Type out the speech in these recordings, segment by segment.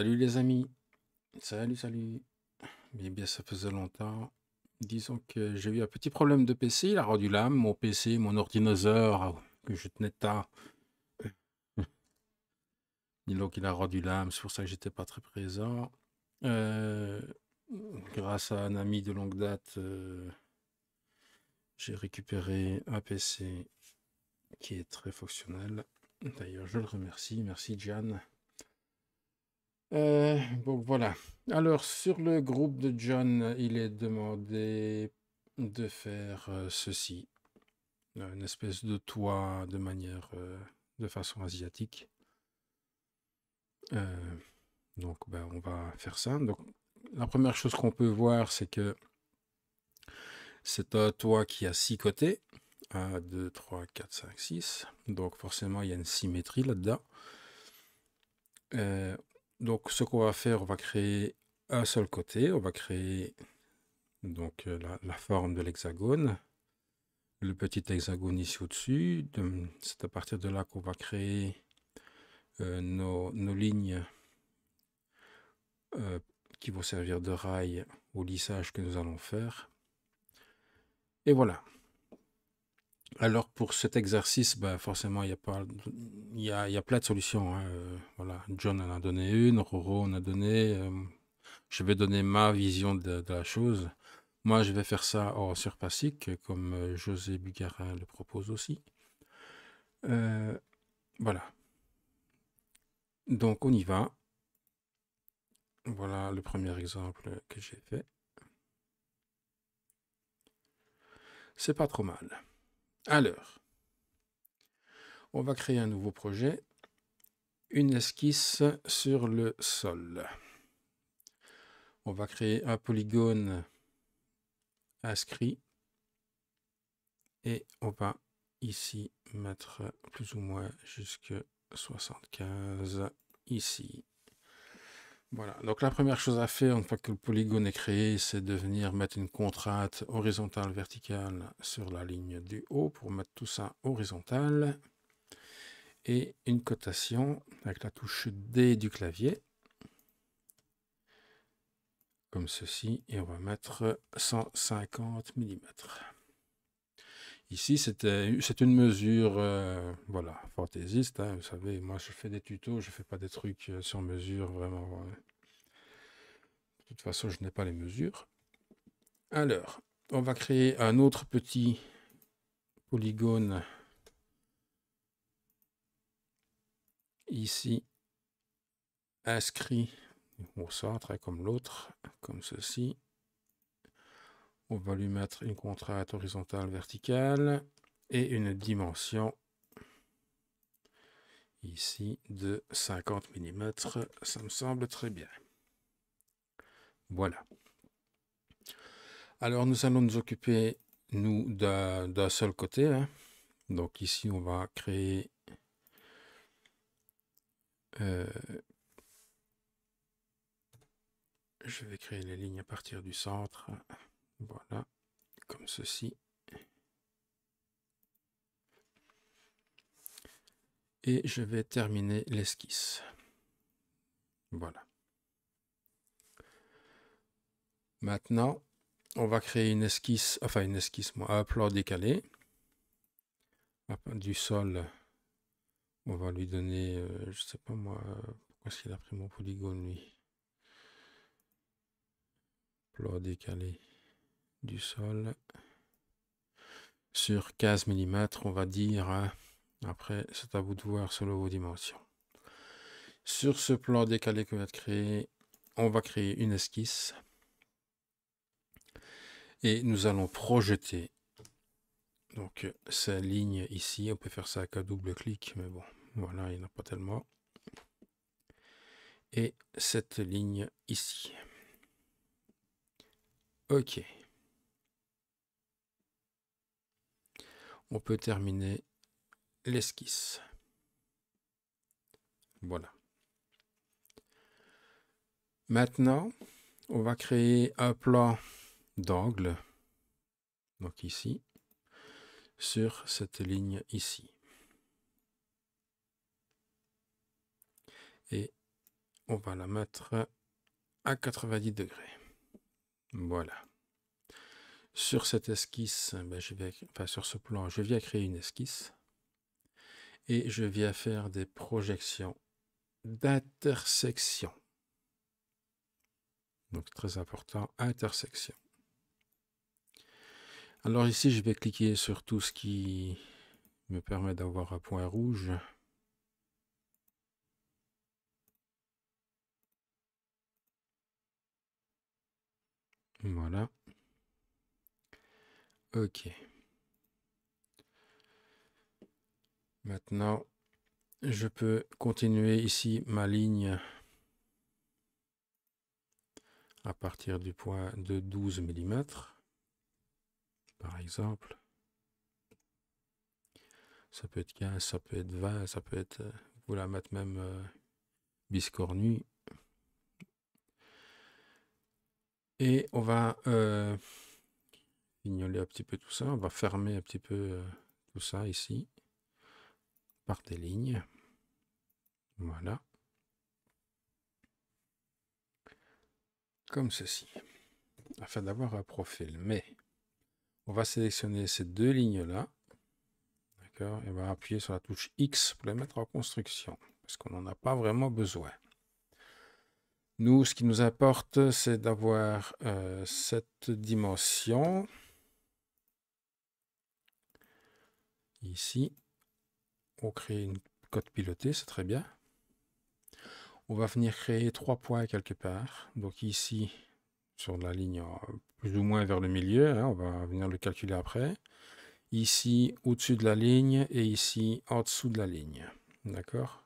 Salut les amis, salut. Eh bien, ça faisait longtemps. Disons que j'ai eu un petit problème de PC, il a rendu l'âme, mon PC, mon ordinateur que je tenais tard. Disons qu'il a rendu l'âme, c'est pour ça que j'étais pas très présent. Euh, Grâce à un ami de longue date, j'ai récupéré un PC qui est très fonctionnel. D'ailleurs, je le remercie. Merci, Gian. Donc voilà. Alors, sur le groupe de John, il est demandé de faire ceci. Une espèce de toit de façon asiatique. Euh, donc, ben, on va faire ça. Donc, la première chose qu'on peut voir, c'est que c'est un toit qui a 6 côtés. 1, 2, 3, 4, 5, 6. Donc, forcément, il y a une symétrie là-dedans. Euh, donc, ce qu'on va faire, on va créer un seul côté. On va créer donc la forme de l'hexagone. Le petit hexagone ici au-dessus. C'est à partir de là qu'on va créer nos lignes qui vont servir de rail au lissage que nous allons faire. Et voilà. Alors pour cet exercice, ben forcément, il y a plein de solutions. Hein. Voilà. John en a donné une, Roro en a donné. Je vais donner ma vision de la chose. Moi, je vais faire ça en surpassique, comme José Bugarin le propose aussi. Voilà. Donc, on y va. Voilà le premier exemple que j'ai fait. C'est pas trop mal. Alors, on va créer un nouveau projet. Une esquisse sur le sol. On va créer un polygone inscrit. Et on va ici mettre plus ou moins jusque 75 ici. Voilà, donc la première chose à faire une fois que le polygone est créé, c'est de venir mettre une contrainte horizontale verticale sur la ligne du haut pour mettre tout ça horizontal. Et une cotation avec la touche D du clavier. Comme ceci, et on va mettre 150 mm. Ici, c'est une mesure, voilà, fantaisiste. Hein, vous savez, moi, je fais des tutos, je ne fais pas des trucs sur mesure, vraiment. De toute façon, je n'ai pas les mesures. Alors, on va créer un autre petit polygone ici, inscrit au centre, hein, comme l'autre, comme ceci. On va lui mettre une contrainte horizontale verticale et une dimension ici de 50 mm. Ça me semble très bien. Voilà. Alors nous allons nous occuper, nous, d'un seul côté. Hein. Donc ici, on va créer je vais créer les lignes à partir du centre. Voilà, comme ceci. Et je vais terminer l'esquisse. Voilà. Maintenant, on va créer une esquisse, enfin une esquisse, un plan décalé. Du sol, on va lui donner, je sais pas moi, pourquoi est-ce qu'il a pris mon polygone lui? Plan décalé du sol. Sur 15 mm, on va dire. Hein. Après, c'est à vous de voir selon vos dimensions. Sur ce plan décalé que vient de créer, on va créer une esquisse. Et nous allons projeter donc ces lignes ici. On peut faire ça avec un double clic, mais bon, voilà, il n'y en a pas tellement. Et cette ligne ici. Ok. On peut terminer l'esquisse. Voilà. Maintenant, on va créer un plan d'angle, donc ici, sur cette ligne ici. Et on va la mettre à 90 degrés. Voilà. Sur cette esquisse, sur ce plan, je viens créer une esquisse et je viens faire des projections d'intersection. Donc très important, intersection. Alors ici, je vais cliquer sur tout ce qui me permet d'avoir un point rouge. Voilà. Ok. Maintenant, je peux continuer ici ma ligne à partir du point de 12 mm, par exemple. Ça peut être 15, ça peut être 20, ça peut être... vous la mettre même biscornue. Et on va fignoler un petit peu tout ça. On va fermer un petit peu tout ça ici par des lignes. Voilà. Comme ceci. Afin d'avoir un profil. Mais on va sélectionner ces deux lignes-là. D'accord. Et on va appuyer sur la touche X pour les mettre en construction. Parce qu'on n'en a pas vraiment besoin. Nous, ce qui nous importe, c'est d'avoir cette dimension. Ici. On crée une cote pilotée, c'est très bien. On va venir créer 3 points quelque part. Donc ici, sur la ligne plus ou moins vers le milieu, hein, on va venir le calculer après. Ici, au-dessus de la ligne, et ici, en dessous de la ligne. D'accord?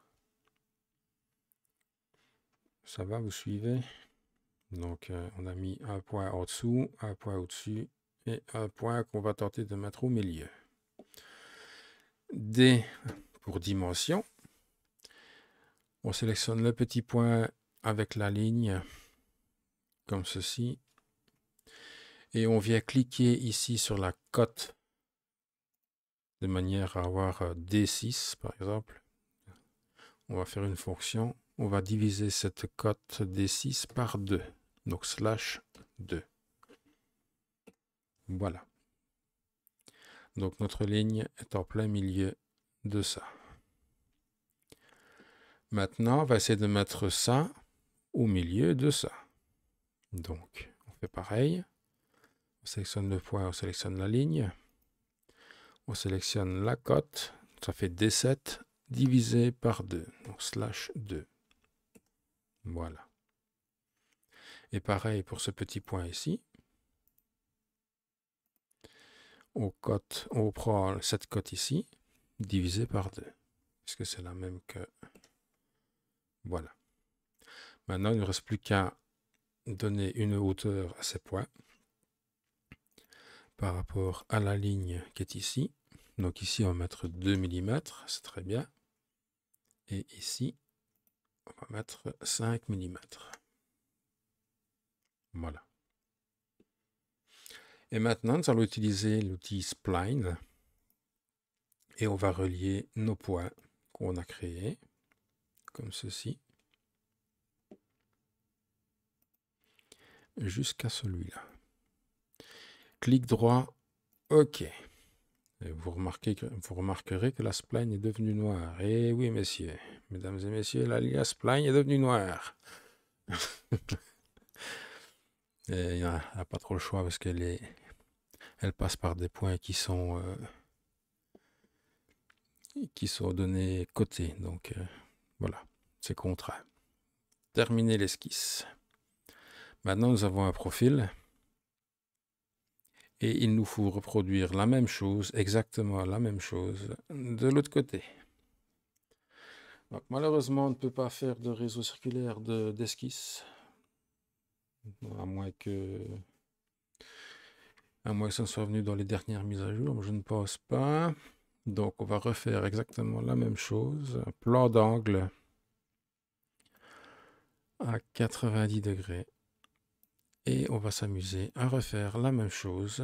Ça va, vous suivez? Donc, on a mis un point en dessous, un point au-dessus, et un point qu'on va tenter de mettre au milieu. D pour dimension. On sélectionne le petit point avec la ligne, comme ceci. Et on vient cliquer ici sur la cote, de manière à avoir D6, par exemple. On va faire une fonction. On va diviser cette cote D6 par 2. Donc, slash 2. Voilà. Donc, notre ligne est en plein milieu de ça. Maintenant, on va essayer de mettre ça au milieu de ça. Donc, on fait pareil. On sélectionne le point, on sélectionne la ligne. On sélectionne la cote. Ça fait D7 divisé par 2. Donc, slash 2. Voilà. Et pareil pour ce petit point ici. On prend cette cote ici, divisé par 2. Est-ce que c'est la même que... Voilà. Maintenant, il ne reste plus qu'à donner une hauteur à ces points par rapport à la ligne qui est ici. Donc ici, on va mettre 2 mm, c'est très bien. Et ici, on va mettre 5 mm. Voilà. Et maintenant, nous allons utiliser l'outil Spline. Et on va relier nos points qu'on a créés, comme ceci, jusqu'à celui-là. Clic droit, OK. Et vous remarquerez que la spline est devenue noire. Eh oui, messieurs, mesdames et messieurs, la spline est devenue noire. Et il n'a pas trop le choix parce qu'elle passe par des points qui sont donnés côté. Donc voilà, c'est contraint. Terminer l'esquisse. Maintenant, nous avons un profil. Et il nous faut reproduire la même chose, exactement la même chose, de l'autre côté. Donc, malheureusement, on ne peut pas faire de réseau circulaire d'esquisse. À moins que ça soit venu dans les dernières mises à jour, mais je ne pense pas. Donc, on va refaire exactement la même chose. Un plan d'angle à 90 degrés. Et on va s'amuser à refaire la même chose.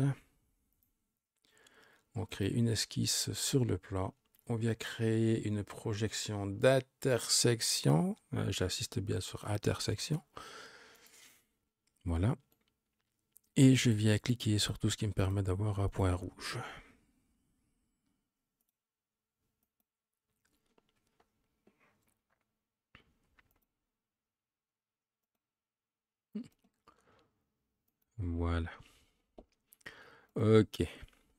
On crée une esquisse sur le plan on vient créer une projection d'intersection. J'insiste bien sur intersection. Voilà. Et je viens cliquer sur tout ce qui me permet d'avoir un point rouge. Voilà. Ok.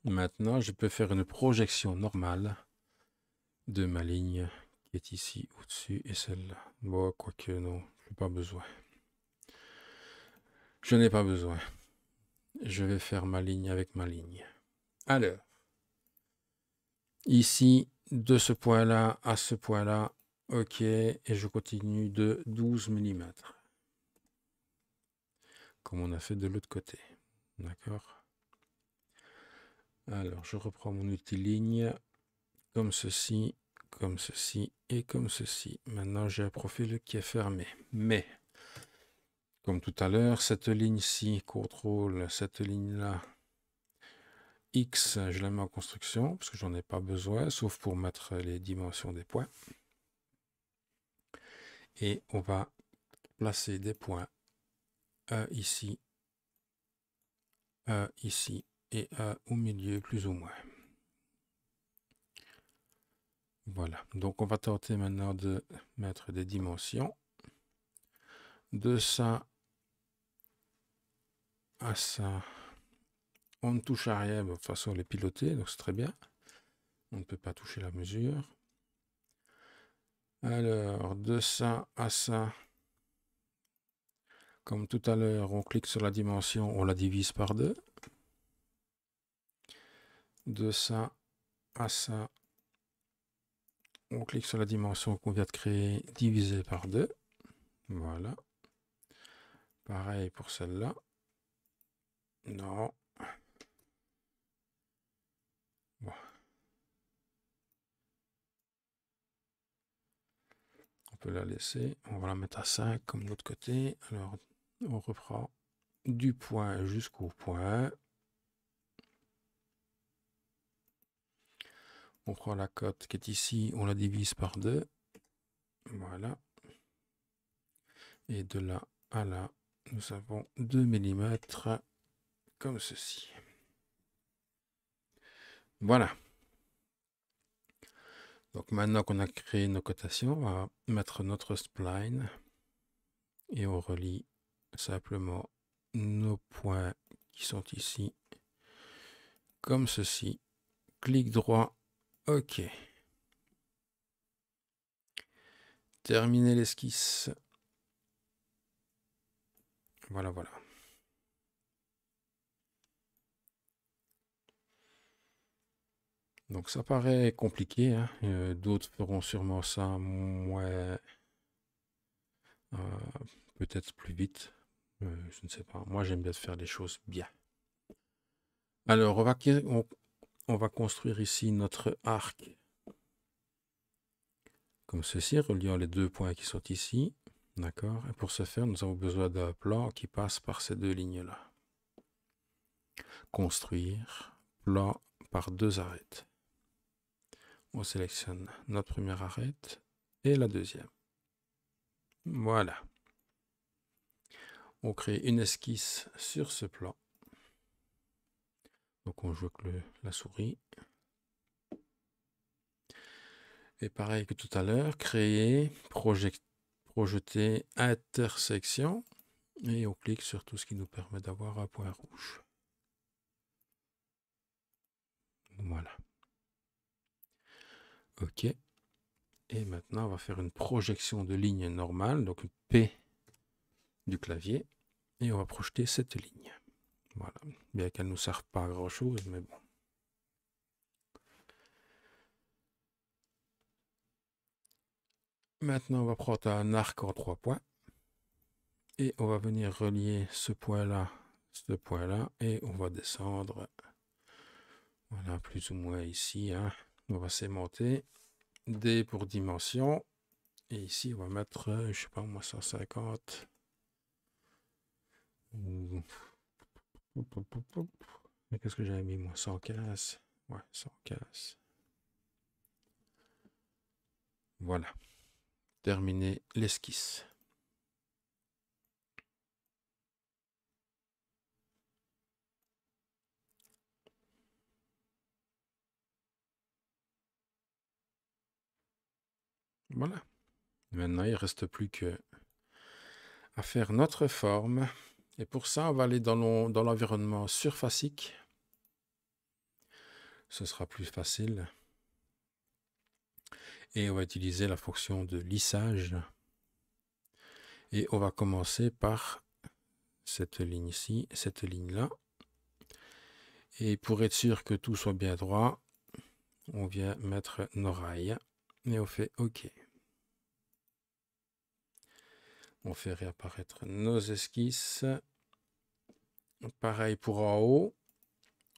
Maintenant, je peux faire une projection normale de ma ligne qui est ici au-dessus et celle-là. Bon, quoique non, je n'ai pas besoin. Je n'ai pas besoin. Je vais faire ma ligne avec ma ligne. Alors, ici, de ce point-là à ce point-là, ok, et je continue de 12 mm. Comme on a fait de l'autre côté. D'accord? Alors, je reprends mon outil ligne, comme ceci et comme ceci. Maintenant, j'ai un profil qui est fermé. Mais, comme tout à l'heure, cette ligne-ci contrôle cette ligne-là. X, je la mets en construction, parce que j'en ai pas besoin, sauf pour mettre les dimensions des points. Et on va placer des points ici et au milieu, plus ou moins. Voilà, donc on va tenter maintenant de mettre des dimensions. De ça à ça, on ne touche à rien, de toute façon on est piloté, donc c'est très bien. On ne peut pas toucher la mesure. Alors, de ça à ça, comme tout à l'heure, on clique sur la dimension, on la divise par 2. De ça à ça, on clique sur la dimension qu'on vient de créer, divisé par 2. Voilà. Pareil pour celle-là. Non. Bon. On peut la laisser. On va la mettre à 5 comme de l'autre côté. Alors, on reprend du point jusqu'au point. On prend la cote qui est ici, on la divise par 2. Voilà. Et de là à là, nous avons 2 mm comme ceci. Voilà. Donc maintenant qu'on a créé nos cotations, on va mettre notre spline et on relie simplement nos points qui sont ici comme ceci. Clic droit, OK. Terminer l'esquisse. Voilà, voilà. Donc ça paraît compliqué, hein. D'autres feront sûrement ça moins, peut-être plus vite. Je ne sais pas. Moi, j'aime bien faire les choses bien. Alors, on va construire ici notre arc comme ceci, reliant les deux points qui sont ici. D'accord? Et pour ce faire, nous avons besoin d'un plan qui passe par ces deux lignes-là. Construire, plan par 2 arêtes. On sélectionne notre première arête et la deuxième. Voilà. On crée une esquisse sur ce plan. Donc on joue avec la souris. Et pareil que tout à l'heure, créer, projeter, intersection. Et on clique sur tout ce qui nous permet d'avoir un point rouge. Voilà. OK. Et maintenant, on va faire une projection de ligne normale, donc P du clavier. Et on va projeter cette ligne. Voilà. Bien qu'elle ne nous serve pas à grand chose, mais bon. Maintenant, on va prendre un arc en 3 points. Et on va venir relier ce point-là, et on va descendre. Voilà, plus ou moins ici. Hein. On va s'aimanter. D pour dimension. Et ici, on va mettre, je sais pas, moi, 150. Qu'est-ce que j'avais mis, moi? 115. Ouais, 115. Voilà. Terminer l'esquisse. Voilà. Maintenant, il ne reste plus que à faire notre forme. Et pour ça, on va aller dans l'environnement surfacique. Ce sera plus facile. Et on va utiliser la fonction de lissage. Et on va commencer par cette ligne ici, cette ligne-là. Et pour être sûr que tout soit bien droit, on vient mettre nos rails. Et on fait OK. On fait réapparaître nos esquisses. Pareil pour en haut.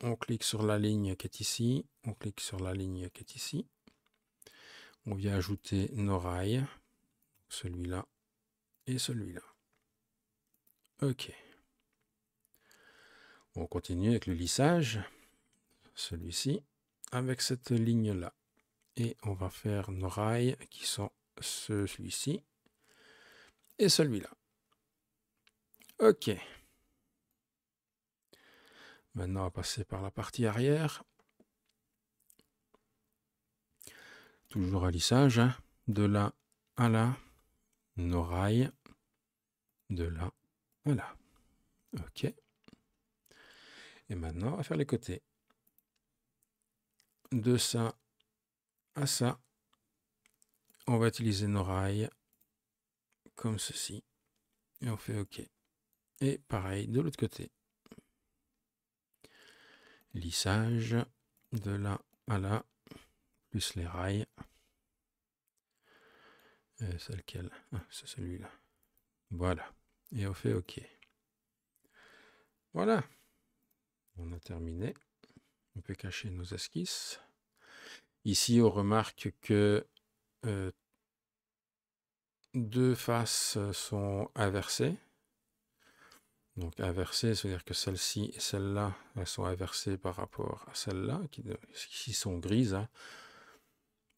On clique sur la ligne qui est ici. On clique sur la ligne qui est ici. On vient ajouter nos rails. Celui-là et celui-là. OK. On continue avec le lissage. Celui-ci. Avec cette ligne-là. Et on va faire nos rails qui sont celui-ci et celui-là. OK. Maintenant, on va passer par la partie arrière. Toujours à lissage. Hein. De là à là. Nos rails. De là à là. OK. Et maintenant, on va faire les côtés. De ça à ça. On va utiliser nos rails comme ceci. Et on fait OK. Et pareil de l'autre côté. Lissage. De là à là. Plus les rails. C'est lequel? Ah, c'est celui-là. Voilà. Et on fait OK. Voilà. On a terminé. On peut cacher nos esquisses. Ici, on remarque que deux faces sont inversées. Donc inversées, c'est-à-dire que celle-ci et celle-là, elles sont inversées par rapport à celle-là, qui ici sont grises. Hein.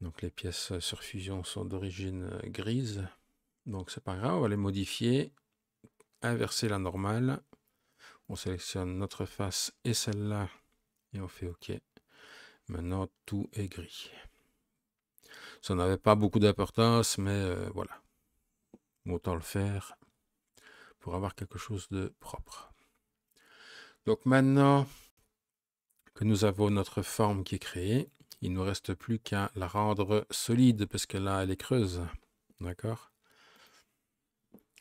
Donc les pièces sur fusion sont d'origine grise. Donc c'est pas grave, on va les modifier. Inverser la normale. On sélectionne notre face et celle-là. Et on fait OK. Maintenant, tout est gris. Ça n'avait pas beaucoup d'importance, mais voilà. Autant le faire pour avoir quelque chose de propre. Donc maintenant que nous avons notre forme qui est créée, il ne nous reste plus qu'à la rendre solide parce que là, elle est creuse. D'accord?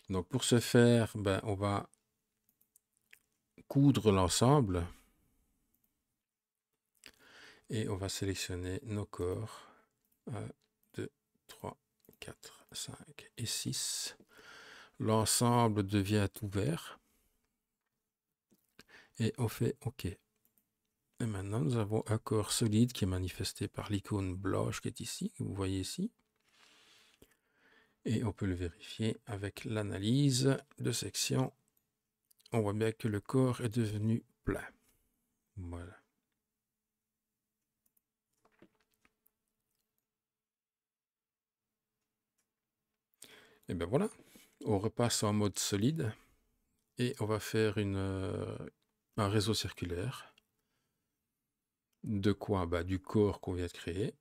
Donc pour ce faire, ben, on va coudre l'ensemble et on va sélectionner nos corps. 1, 2, 3, 4, 5 et 6. L'ensemble devient tout vert. Et on fait OK. Et maintenant, nous avons un corps solide qui est manifesté par l'icône blanche qui est ici, que vous voyez ici. Et on peut le vérifier avec l'analyse de section. On voit bien que le corps est devenu plat. Voilà. Et bien voilà, on repasse en mode solide et on va faire un réseau circulaire. De quoi? Bah, du corps qu'on vient de créer.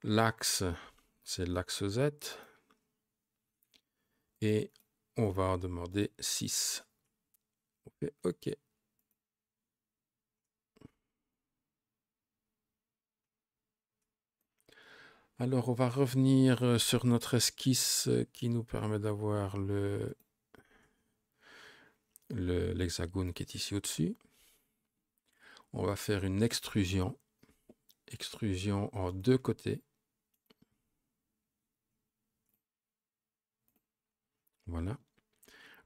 L'axe, c'est l'axe Z. Et on va en demander 6. On fait OK. Alors, on va revenir sur notre esquisse qui nous permet d'avoir l'hexagone qui est ici au-dessus. On va faire une extrusion. Extrusion en deux côtés. Voilà.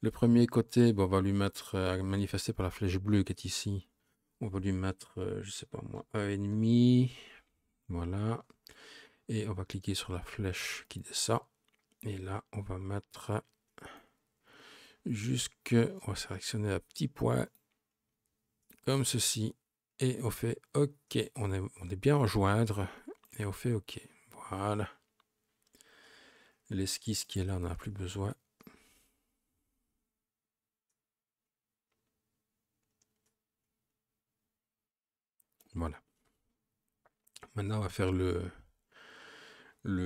Le premier côté, on va lui mettre, manifesté par la flèche bleue qui est ici, on va lui mettre, je sais pas moi, 1,5. Voilà. Et on va cliquer sur la flèche qui descend. Et là, on va mettre on va sélectionner un petit point comme ceci. Et on fait OK. On est bien en joindre. Et on fait OK. Voilà. L'esquisse qui est là, on n'en a plus besoin. Voilà. Maintenant, on va faire le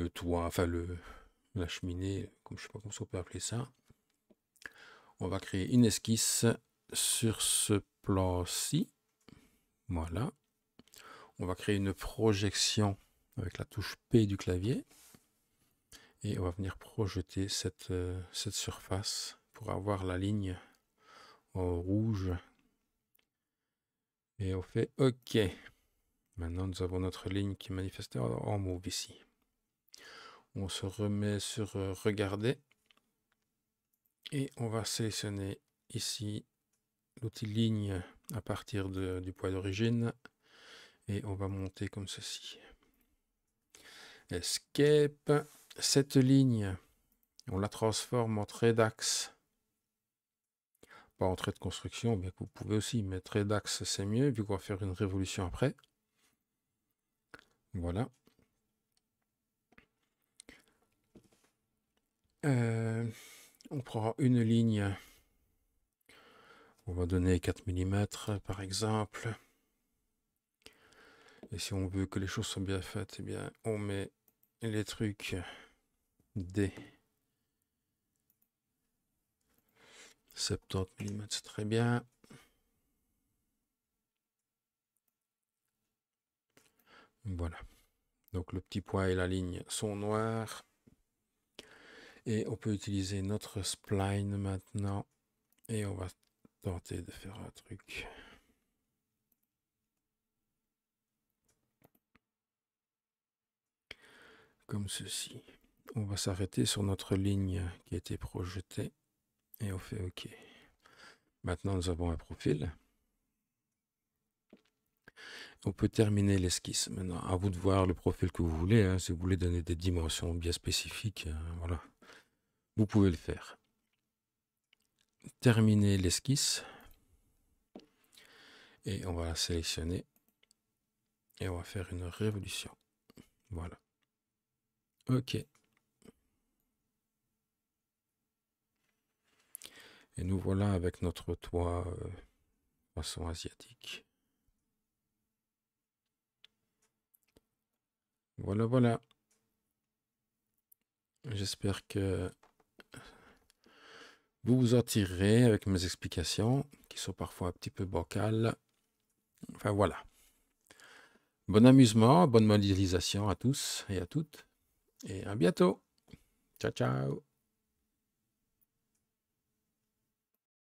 toit, enfin la cheminée, comme je sais pas comment on peut appeler ça. On va créer une esquisse sur ce plan-ci. Voilà. On va créer une projection avec la touche P du clavier. Et on va venir projeter cette surface pour avoir la ligne en rouge. Et on fait OK. Maintenant, nous avons notre ligne qui est manifestée en mauve ici. On se remet sur Regarder. Et on va sélectionner ici l'outil ligne à partir du point d'origine. Et on va monter comme ceci. Escape. Cette ligne, on la transforme en trait d'axe. Pas en trait de construction, bien que vous pouvez aussi, mais trait d'axe c'est mieux, vu qu'on va faire une révolution après. Voilà. On prend une ligne. On va donner 4 mm par exemple. Et si on veut que les choses soient bien faites, eh bien, on met les trucs des 70 mm, c'est très bien. Voilà. Donc le petit point et la ligne sont noirs. Et on peut utiliser notre spline maintenant. Et on va tenter de faire un truc. Comme ceci. On va s'arrêter sur notre ligne qui a été projetée. Et on fait OK. Maintenant, nous avons un profil. On peut terminer l'esquisse. Maintenant, à vous de voir le profil que vous voulez. Hein. Si vous voulez donner des dimensions bien spécifiques, voilà. Vous pouvez le faire. Terminer l'esquisse. Et on va la sélectionner. Et on va faire une révolution. Voilà. OK. Et nous voilà avec notre toit façon asiatique. Voilà, voilà. J'espère que vous vous en tirerez avec mes explications, qui sont parfois un petit peu bancales. Enfin voilà. Bon amusement, bonne modélisation à tous et à toutes. Et à bientôt. Ciao, ciao.